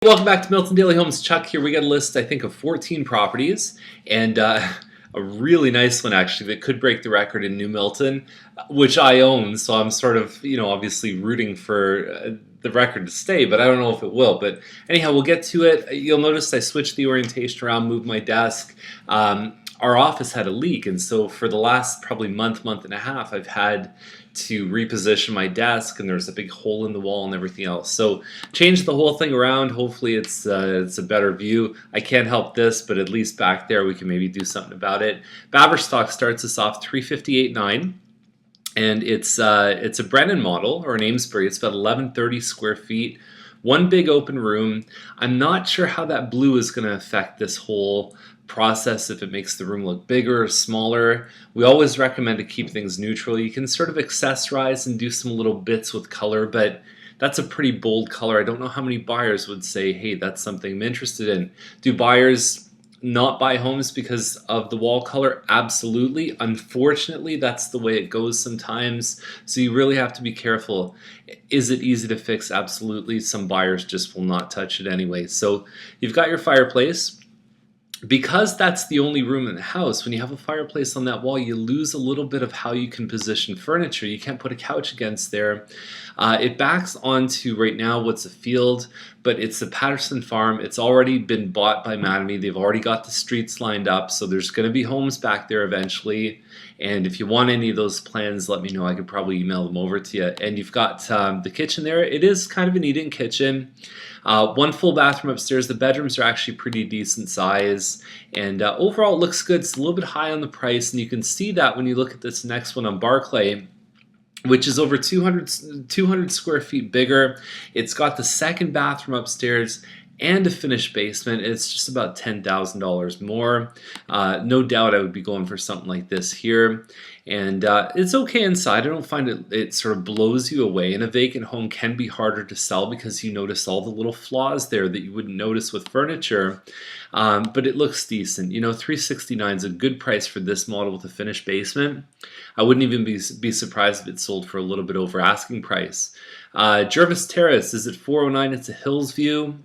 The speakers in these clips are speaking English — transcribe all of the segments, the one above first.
Welcome back to Milton Daily Homes. Chuck here. We got a list, I think, of 14 properties, and a really nice one actually that could break the record in New Milton, which I own. So I'm sort of, obviously rooting for the record to stay, but I don't know if it will. But anyhow, we'll get to it. You'll notice I switched the orientation around, moved my desk. Our office had a leak, and so for the last probably month and a half, I've had to reposition my desk, and there's a big hole in the wall and everything else. So change the whole thing around. Hopefully it's a better view. I can't help this, but at least back there we can maybe do something about it. Baverstock starts us off 358.9. And it's a Brennan model or an Amesbury. It's about 1130 square feet. One big open room. I'm not sure how that blue is going to affect this whole process, if it makes the room look bigger or smaller. We always recommend to keep things neutral. You can sort of accessorize and do some little bits with color, but that's a pretty bold color. I don't know how many buyers would say, hey, that's something I'm interested in. Do buyers not buy homes because of the wall color? Absolutely. Unfortunately, that's the way it goes sometimes. So you really have to be careful. Is it easy to fix? Absolutely. Some buyers just will not touch it anyway. So you've got your fireplace. Because that's the only room in the house, when you have a fireplace on that wall, you lose a little bit of how you can position furniture. You can't put a couch against there. It backs onto right now what's a field, but it's the Patterson farm. It's already been bought by Mattamy. They've already got the streets lined up, so there's going to be homes back there eventually. And if you want any of those plans, let me know. I could probably email them over to you. And you've got the kitchen there. It is kind of an eat-in kitchen. One full bathroom upstairs. The bedrooms are actually pretty decent size, and overall it looks good. It's a little bit high on the price, and you can see that when you look at this next one on Barclay, which is over 200 square feet bigger. It's got the second bathroom upstairs and a finished basement. It's just about $10,000 more. No doubt I would be going for something like this here. And it's okay inside. I don't find it sort of blows you away. And a vacant home can be harder to sell because you notice all the little flaws there that you wouldn't notice with furniture. But it looks decent. $369 is a good price for this model with a finished basement. I wouldn't even be surprised if it sold for a little bit over asking price. Jervis Terrace is at 409. It's a Hills View.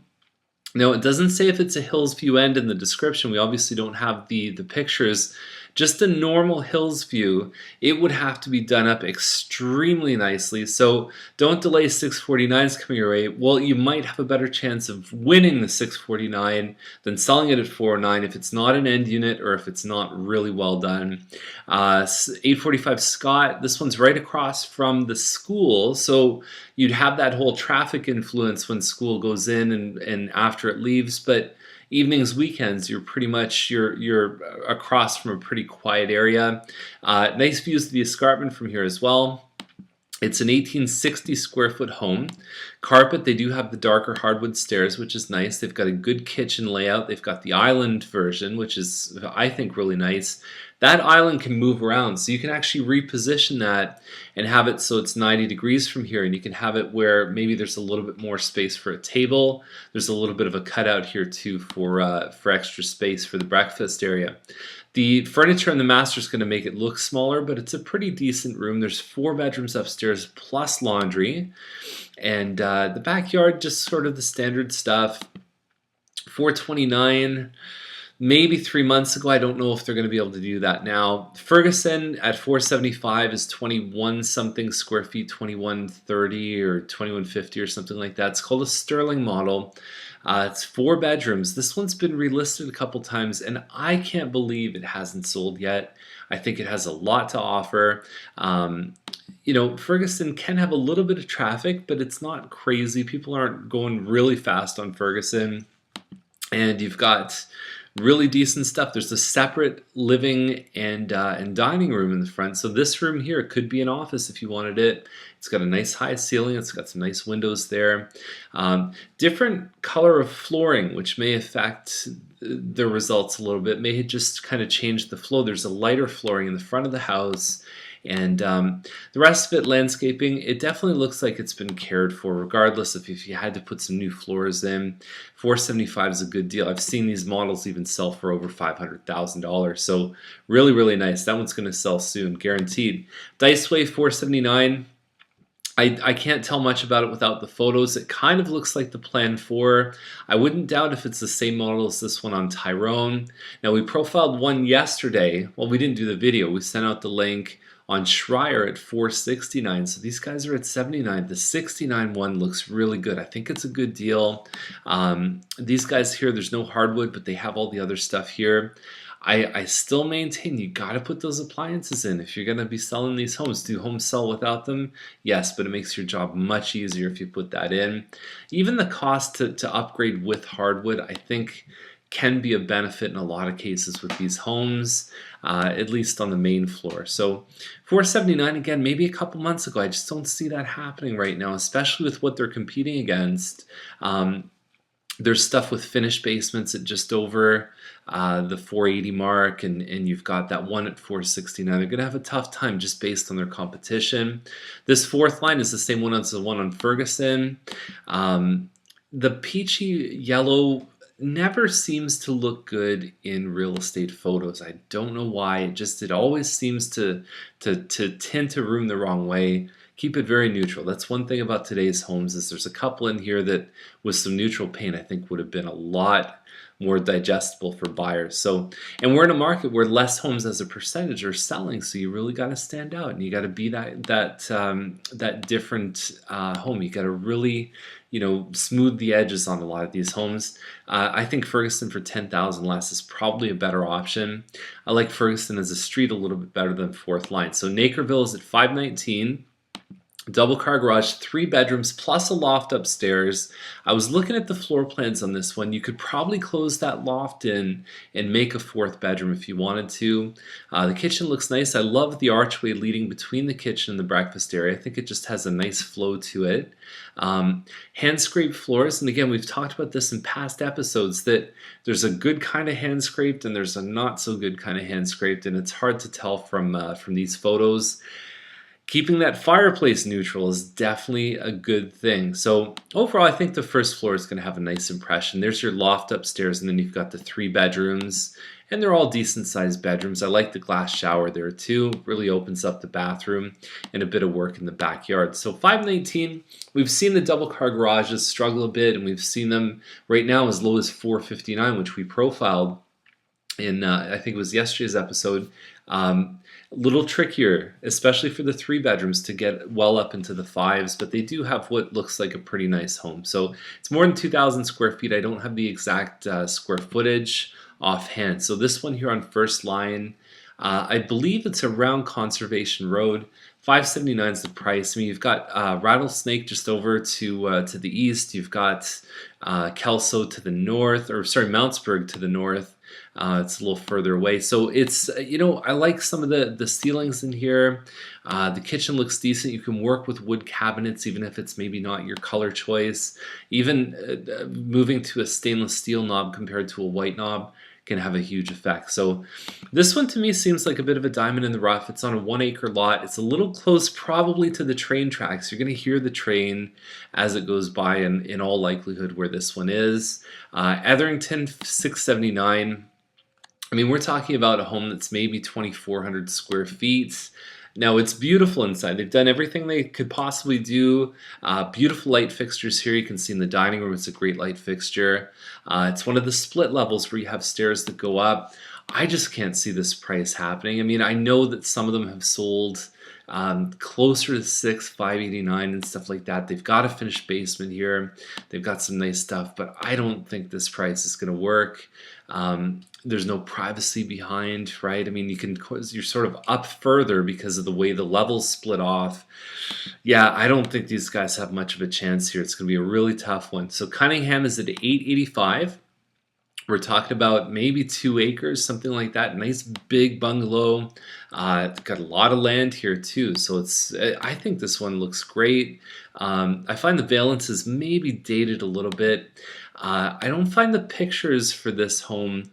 Now, it doesn't say if it's a Hills View end in the description. We obviously don't have the pictures. Just a normal Hills View, it would have to be done up extremely nicely. So don't delay 649s coming your way. Well, you might have a better chance of winning the 649 than selling it at 409 if it's not an end unit or if it's not really well done. 845 Scott, this one's right across from the school. So you'd have that whole traffic influence when school goes in and after it leaves. But evenings, weekends, you're across from a pretty quiet area. Nice views of the escarpment from here as well. It's an 1860 square foot home. Carpet, they do have the darker hardwood stairs, which is nice. They've got a good kitchen layout. They've got the island version, which is, I think, really nice. That island can move around, so you can actually reposition that and have it so it's 90 degrees from here, and you can have it where maybe there's a little bit more space for a table. There's a little bit of a cutout here too for extra space for the breakfast area. The furniture in the master is going to make it look smaller, but it's a pretty decent room. There's 4 bedrooms upstairs plus laundry, and the backyard, just sort of the standard stuff. 429. Maybe 3 months ago. I don't know if they're going to be able to do that now. Ferguson at 475 is 21 something square feet, 2130 or 2150 or something like that. It's called a Sterling model. It's 4 bedrooms. This one's been relisted a couple times, and I can't believe it hasn't sold yet. I think it has a lot to offer. Ferguson can have a little bit of traffic, but it's not crazy. People aren't going really fast on Ferguson. And you've got really decent stuff. There's a separate living and dining room in the front. So this room here could be an office if you wanted it. It's got a nice high ceiling. It's got some nice windows there. Different color of flooring, which may affect the results a little bit. May just kind of change the flow. There's a lighter flooring in the front of the house. And the rest of it, landscaping, it definitely looks like it's been cared for, regardless of if you had to put some new floors in. $475 is a good deal. I've seen these models even sell for over $500,000. So really, really nice. That one's going to sell soon, guaranteed. Diceway, $479. I can't tell much about it without the photos. It kind of looks like the Plan 4. I wouldn't doubt if it's the same model as this one on Tyrone. Now, we profiled one yesterday. Well, we didn't do the video. We sent out the link on Schreier at 469. So these guys are at 79. The 69 one looks really good. I think it's a good deal. These guys here, there's no hardwood, but they have all the other stuff here. I still maintain you got to put those appliances in if you're going to be selling these homes. Do homes sell without them? Yes, but it makes your job much easier if you put that in. Even the cost to upgrade with hardwood, I think, can be a benefit in a lot of cases with these homes, at least on the main floor. So 479, again, maybe a couple months ago. I just don't see that happening right now, especially with what they're competing against. There's stuff with finished basements at just over the 480 mark, and you've got that one at 469. They're going to have a tough time just based on their competition. This fourth line is the same one as the one on Ferguson. The peachy yellow never seems to look good in real estate photos. I don't know why. It always seems to tint a room the wrong way. Keep it very neutral. That's one thing about today's homes is there's a couple in here that with some neutral paint I think would have been a lot more digestible for buyers. So, and we're in a market where less homes as a percentage are selling, so you really got to stand out and you got to be that different home. You got to really, smooth the edges on a lot of these homes. I think Ferguson for 10,000 less is probably a better option. I like Ferguson as a street a little bit better than fourth line. So Nakerville is at 519. Double car garage, 3 bedrooms plus a loft upstairs. I was looking at the floor plans on this one. You could probably close that loft in and make a 4th bedroom if you wanted to. The kitchen looks nice. I love the archway leading between the kitchen and the breakfast area. I think it just has a nice flow to it. Hand scraped floors, and again, we've talked about this in past episodes that there's a good kind of hand scraped and there's a not so good kind of hand scraped, and it's hard to tell from these photos. Keeping that fireplace neutral is definitely a good thing. So overall, I think the first floor is going to have a nice impression. There's your loft upstairs, and then you've got the 3 bedrooms, and they're all decent sized bedrooms. I like the glass shower there too. Really opens up the bathroom and a bit of work in the backyard. So 519, we've seen the double car garages struggle a bit, and we've seen them right now as low as 459, which we profiled in I think it was yesterday's episode. A little trickier, especially for the 3 bedrooms, to get well up into the 5s, but they do have what looks like a pretty nice home. So it's more than 2,000 square feet. I don't have the exact square footage offhand. So this one here on First Line, I believe it's around Conservation Road. 579 is the price. I mean, you've got Rattlesnake just over to the east. You've got Kelso to the north, or sorry, Mountsburg to the north. It's a little further away. So it's, I like some of the ceilings in here. The kitchen looks decent. You can work with wood cabinets, even if it's maybe not your color choice. Even moving to a stainless steel knob compared to a white knob can have a huge effect. So this one to me seems like a bit of a diamond in the rough. It's on a 1-acre lot. It's a little close probably to the train tracks. You're going to hear the train as it goes by in all likelihood where this one is. Etherington 679. I mean, we're talking about a home that's maybe 2,400 square feet. Now, it's beautiful inside. They've done everything they could possibly do. Beautiful light fixtures here. You can see in the dining room, it's a great light fixture. It's one of the split levels where you have stairs that go up. I just can't see this price happening. I mean, I know that some of them have sold closer to 589 and stuff like that. They've got a finished basement here. They've got some nice stuff, but I don't think this price is going to work. There's no privacy behind, right? I mean, you're sort of up further because of the way the levels split off. Yeah, I don't think these guys have much of a chance here. It's going to be a really tough one. So Cunningham is at 885. We're talking about maybe 2 acres, something like that. Nice big bungalow. Got a lot of land here too. So I think this one looks great. I find the valence is maybe dated a little bit. I don't find the pictures for this home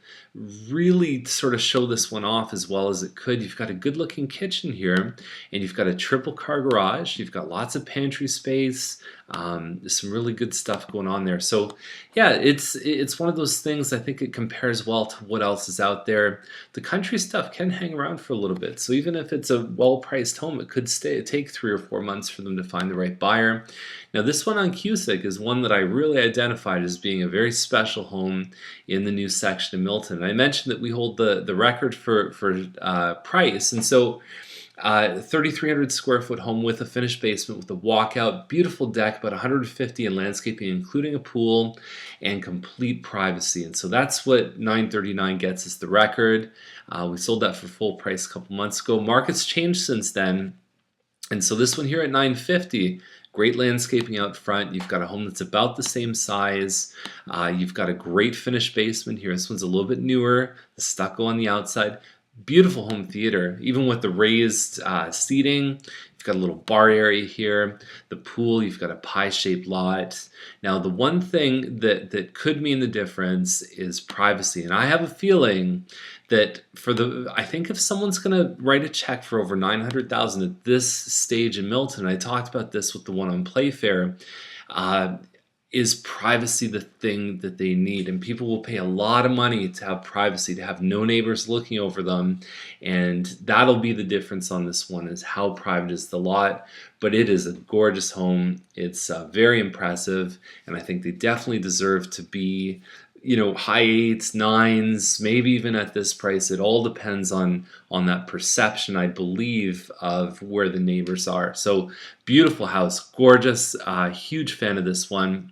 really sort of show this one off as well as it could. You've got a good looking kitchen here, and you've got a triple car garage. You've got lots of pantry space. There's some really good stuff going on there. So yeah, it's one of those things. I think it compares well to what else is out there. The country stuff can hang around for a little bit. So even if it's a well-priced home, it could take 3 or 4 months for them to find the right buyer. Now this one on Cusick is one that I really identified as being a very special home in the new section of Milton. And I mentioned that we hold the record for price, and so 3,300 square foot home with a finished basement with a walkout, beautiful deck, about 150 in landscaping, including a pool and complete privacy. And so that's what 939 gets as the record. We sold that for full price a couple months ago. Market's changed since then. And so this one here at 950, great landscaping out front. You've got a home that's about the same size. You've got a great finished basement here. This one's a little bit newer, the stucco on the outside. Beautiful home theater, even with the raised seating. You've got a little bar area here. The pool, you've got a pie-shaped lot. Now, the one thing that could mean the difference is privacy. And I have a feeling that I think if someone's going to write a check for over $900,000 at this stage in Milton, I talked about this with the one on Playfair, is privacy the thing that they need? And people will pay a lot of money to have privacy, to have no neighbors looking over them, and that'll be the difference on this one, is how private is the lot. But it is a gorgeous home. It's very impressive, and I think they definitely deserve to be, high 8s, 9s, maybe even at this price. It all depends on that perception, I believe, of where the neighbors are. So beautiful house, gorgeous, huge fan of this one.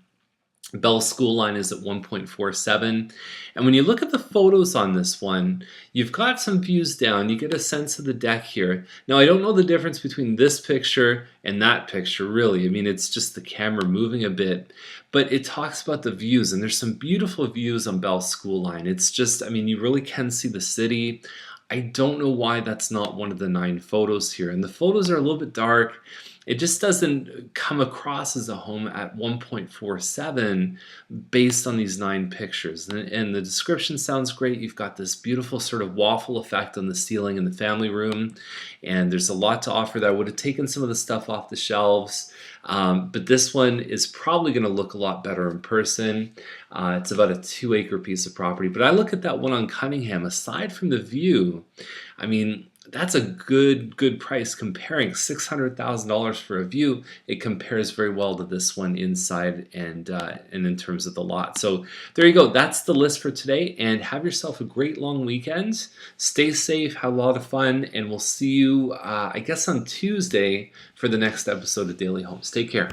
Bell School line is at 1.47, and when you look at the photos on this one, you've got some views down. You get a sense of the deck here. Now, I don't know the difference between this picture and that picture, really. I mean, it's just the camera moving a bit, but it talks about the views, and there's some beautiful views on Bell School line. It's just, I mean, you really can see the city. I don't know why that's not one of the 9 photos here, and the photos are a little bit dark. It just doesn't come across as a home at 1.47 based on these 9 pictures. And the description sounds great. You've got this beautiful sort of waffle effect on the ceiling in the family room, and there's a lot to offer there. I would have taken some of the stuff off the shelves, but this one is probably going to look a lot better in person. It's about a 2-acre piece of property. But I look at that one on Cunningham, aside from the view, I mean, that's a good price. Comparing $600,000 for a view, it compares very well to this one inside and in terms of the lot. So there you go. That's the list for today, and have yourself a great long weekend. Stay safe, have a lot of fun, and we'll see you, I guess, on Tuesday for the next episode of Daily Homes. Take care.